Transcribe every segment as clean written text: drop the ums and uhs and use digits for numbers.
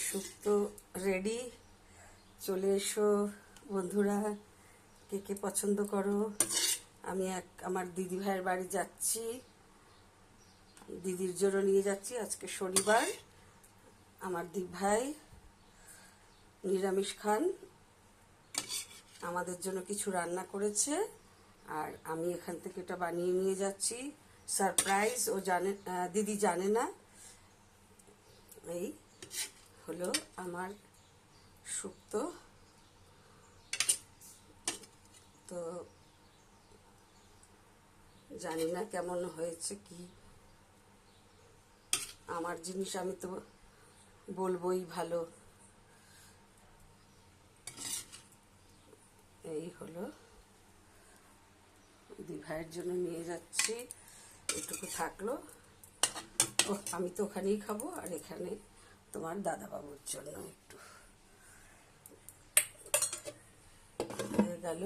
শুক্তো ready. চলে এসো বন্ধুরা, কে কে পছন্দ করো। আমি আমার দিদি ভাইয়ের বাড়ি যাচ্ছি, দিদির জন্য নিয়ে যাচ্ছি। আজকে শনিবার, আমার দিদি ভাই নিরামিষ খান, আমাদের জন্য কিছু রান্না করেছে, আর আমি এখান থেকে এটা বানিয়ে নিয়ে যাচ্ছি। সারপ্রাইজ, ও জানে, দিদি জানে না। এই হলো আমার শুক্তো। তো জানি না কেমন হয়েছে কি, আমার জিনিস আমি তো বলবোই ভালো। এই হলো, দিদি ভাইয়ের জন্য নিয়ে যাচ্ছি। এটুকু থাকলো, ও আমি তো ওখানেই খাবো, আর এখানে তোমার দাদাবাবুর জন্য একটু হয়ে গেল।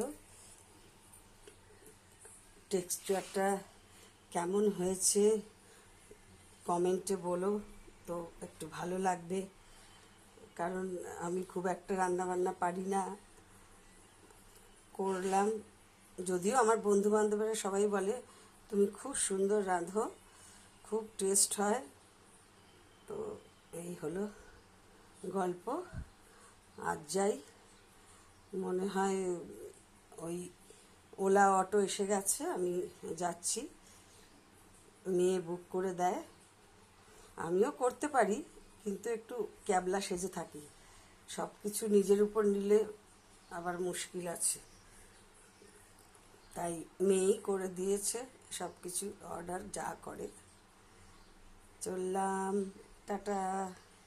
টেক্সচারটা কেমন হয়েছে কমেন্টে বলো তো, একটু ভালো লাগবে। কারণ আমি খুব একটা রান্না বান্না পারি না, করলাম। যদিও আমার বন্ধু বান্ধবরা সবাই বলে তুমি খুব সুন্দর রাঁধো, খুব টেস্ট হয়। তো এই হলো গল্প। আজ যাই, মনে হয় ওই ওলা অটো এসে গেছে, আমি যাচ্ছি। মেয়ে বুক করে দেয়, আমিও করতে পারি, কিন্তু একটু ক্যাবলা সেজে থাকি। সব কিছু নিজের উপর নিলে আবার মুশকিল আছে, তাই মেয়েই করে দিয়েছে সব কিছু, অর্ডার যা করে। চললাম, টাটা।